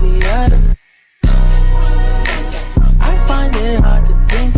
easy. I find it hard to think.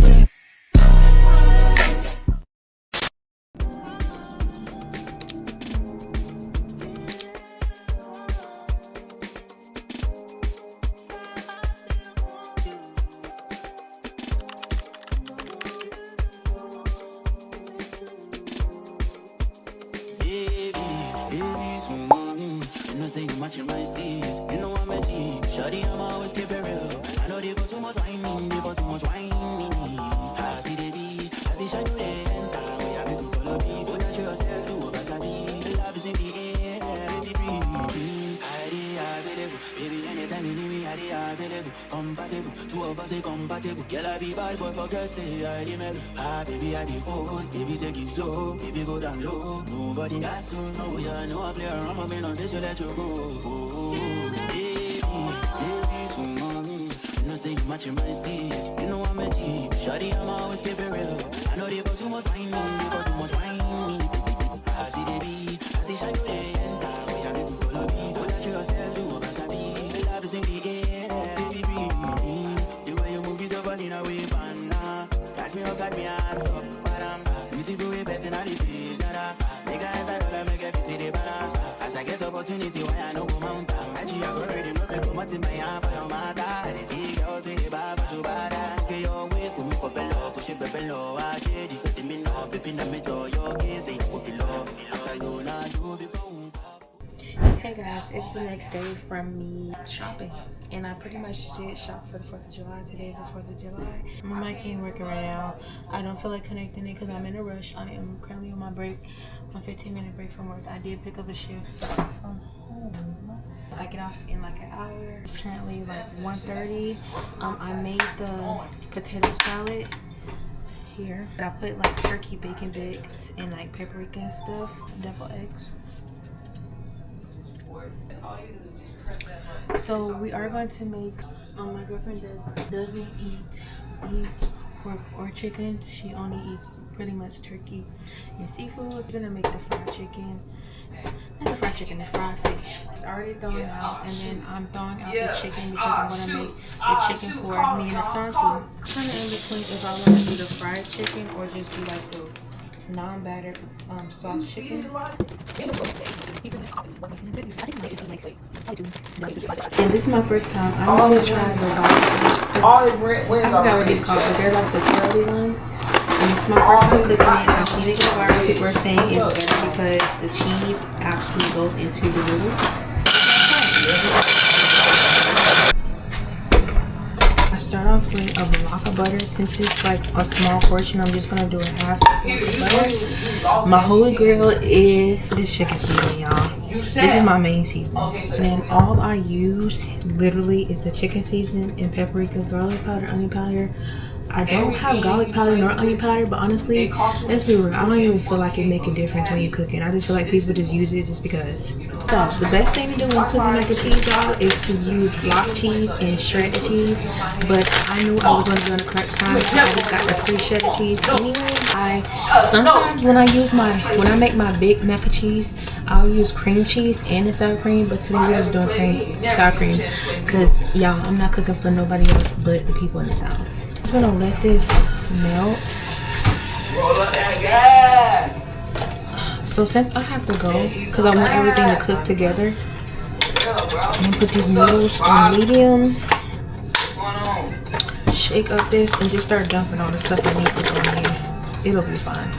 Say you matching my steez, you know I'm a G. Shawty, I'm always keep it real. I know they go too much whining, they go too much whining. I see the beat, I see Shawty they enter. We have to call up people that show yourself to Vasabi. Love is in the air, baby breathe. I did available, baby anytime you need me, I did available. Compatible, two of us they compatible. Girl I be bad boy for girls say I remember. Baby I be forward, baby take it slow, baby go down low. Nobody got to know, yeah I know I play around, my man on this you let you go. Baby, to mommy, you know say you matching my steez. You know I'm a G, shawty I'm always keep it real. I know they got too much whining, they got too much whining. I see the beat, I see shawty they enter. We have to call up people that you yourself do Vasabi. Love is in the air, baby breathe. The way you move is so funny now we banana. Catch me up, got me hands up, madam. Beautiful way better than the fish, nada. Make a hand I make a fit the balance. As I get opportunity, why I know go mountain. Actually, I go ready, no people much in my hand for your mother. They see girls in the bar, but you bad. Okay, your waist, put me for below, push it below. I did this, so me know, baby, na me do your kiss, they put below. After you, now you become. Hey guys, it's the next day from me shopping, and I pretty much did shop for the 4th of July. Today is the 4th of July. My mic ain't working right now. I don't feel like connecting it because I'm in a rush. I am currently on my break, my 15-minute break from work. I did pick up a shift from home. I get off in like an hour. It's currently like 1:30. I made the potato salad here. I put like turkey bacon bits and like paprika and stuff, deviled eggs. So we are going to make, my girlfriend doesn't eat beef, pork, or chicken. She only eats pretty much turkey and seafood. So we're gonna make the fried chicken, not the fried chicken, the fried fish. It's already thrown out, and then I'm throwing out the chicken because I'm gonna make the chicken for me and Asante. I'm kind of in between if I want to do the fried chicken or just do like the non-battered soft chicken. And this is my first time. I'm gonna try the I forgot what these called, but they're like the curly ones. And this is my first time cooking it. I've seen it get viral. People are saying it's better because the cheese actually goes into the noodle. I start off with a block of butter. Since it's like a small portion, I'm just gonna do a half block of butter. My holy grail is this chicken seasoning, y'all. This is my main seasoning. And then all I use literally is the chicken seasoning and paprika, garlic powder, onion powder. I don't have garlic powder nor onion powder, but honestly, let's be real, I don't even feel like it make a difference when you're cooking. I just feel like people just use it just because. So the best thing to do when cooking mac and cheese, y'all, is to use block cheese and shredded cheese. But I knew I was going to be on the correct time, so I just got the pre-shredded cheese anyway. Sometimes when I make my big mac and cheese, I'll use cream cheese and the sour cream, but today we're just doing sour cream because y'all, I'm not cooking for nobody else but the people in this house. I'm gonna let this melt. So since I have to go, because I want everything to cook together, I'm gonna put these noodles on medium, shake up this, and just start dumping all the stuff that needs to go in here. It'll be fine.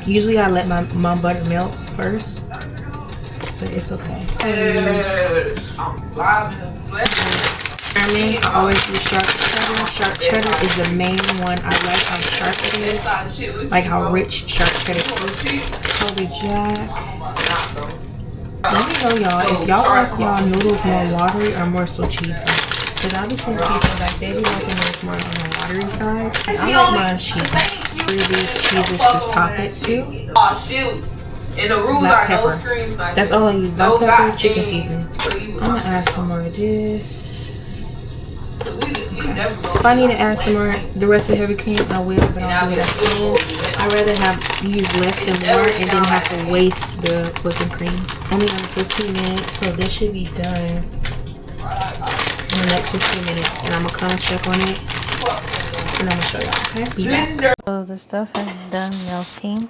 Usually I let my butter melt first, but it's okay. I always use sharp cheddar. Sharp cheddar is the main one. I like how sharp it is, like how rich sharp cheddar is. Kobe Jack. Let me know, y'all, if y'all like y'all noodles more watery or more so cheesy. Because I'll be seeing people like they be liking this more on the watery side. I like mine cheesy. These cheeses to top it too. Oh shoot. And the rules black are pepper. no screams. That's all I use. Black pepper, chicken seasoning. I'm gonna add some more of this. If I need to add some more the rest of the heavy cream, I will, but I'll do it at the end. I'd rather use less than more and then have to waste the whipping cream. Only on 15 minutes, so this should be done in the next 15 minutes. And I'm gonna come check on it. And I'm gonna show y'all, okay? Be back. So the stuff is done melting.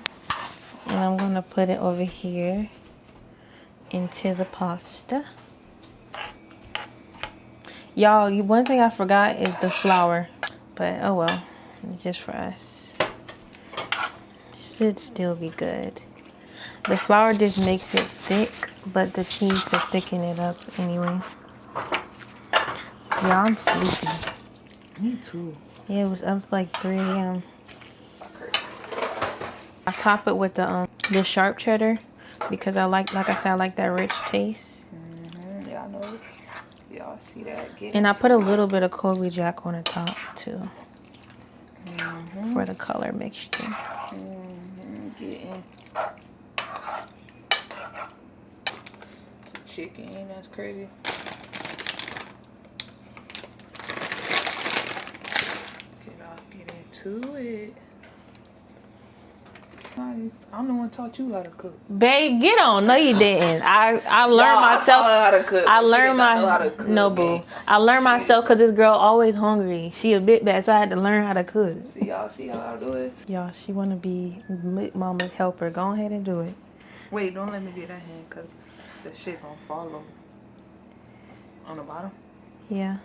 And I'm gonna put it over here into the pasta. Y'all, one thing I forgot is the flour. But oh well, it's just for us. Should still be good. The flour just makes it thick, but the cheese will thicken it up anyway. Yeah, I'm sleepy. Me too. Yeah, it was up like 3 a.m. I top it with the sharp cheddar because I like I said, I like that rich taste. Y'all know it. Y'all see that? And I put a little bit of Colby Jack on the top too. For the color mixture. Getting chicken, that's crazy. Get into it. Nice. I'm the one taught you how to cook. Babe, get on. No, you didn't. I learned myself. I how to cook. I learned no boo. I learned myself because this girl always hungry. She a bit bad, so I had to learn how to cook. See how I do it. Y'all, she wanna be mama's helper. Go ahead and do it. Wait, don't let me get that hand because the shit gonna fall over. On the bottom? Yeah.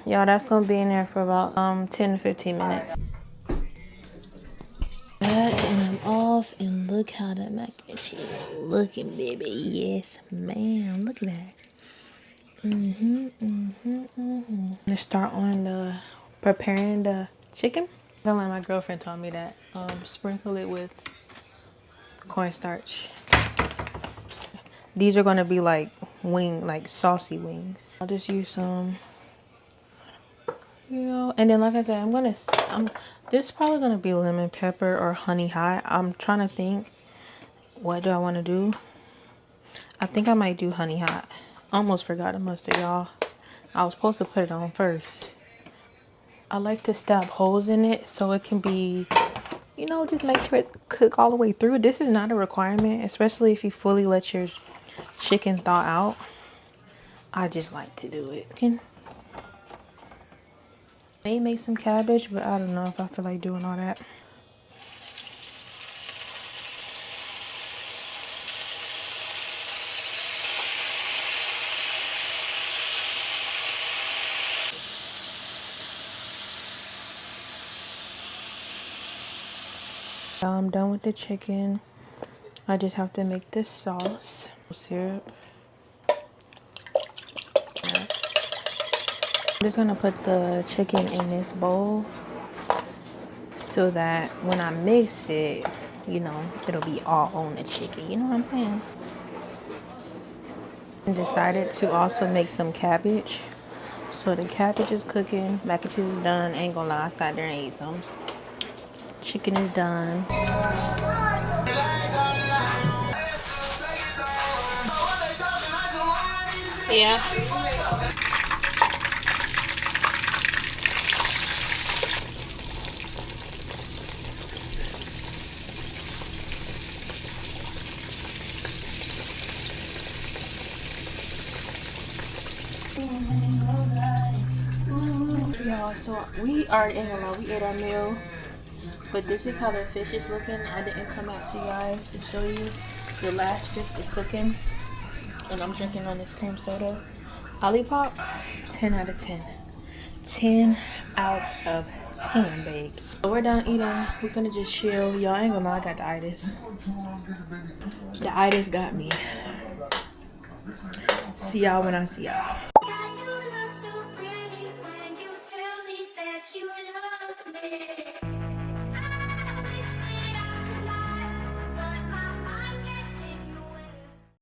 Y'all, that's gonna be in there for about 10 to 15 minutes. And I'm off, and look how that mac and cheese looking, baby. Yes, ma'am. Look at that. I'm gonna start on preparing the chicken. Don't let my girlfriend tell me that. Sprinkle it with cornstarch. These are gonna be like saucy wings. I'll just use some. And then like I said, this is probably gonna be lemon pepper or honey hot. I'm trying to think, what do I want to do? I think I might do honey hot. Almost forgot the mustard, y'all. I was supposed to put it on first. I like to stab holes in it so it can be, just make sure it's cooked all the way through. This is not a requirement, especially if you fully let your chicken thaw out. I just like to do it. May make some cabbage, but I don't know if I feel like doing all that. I'm done with the chicken. I just have to make this sauce. Syrup. I'm just gonna put the chicken in this bowl so that when I mix it, it'll be all on the chicken. You know what I'm saying? I decided to also make some cabbage. So the cabbage is cooking, mac and cheese is done. Ain't gonna lie, I sat there and ate some. Chicken is done. Yeah. Y'all, so we already we ate our meal, but this is how the fish is looking. I didn't come out to you guys to show you. The last fish is cooking, and I'm drinking on this cream soda. Olipop, 10 out of 10. 10 out of 10, babes. So we're done eating. We're gonna just chill. Y'all ain't gonna lie, I got the itis. The itis got me. See y'all when I see y'all.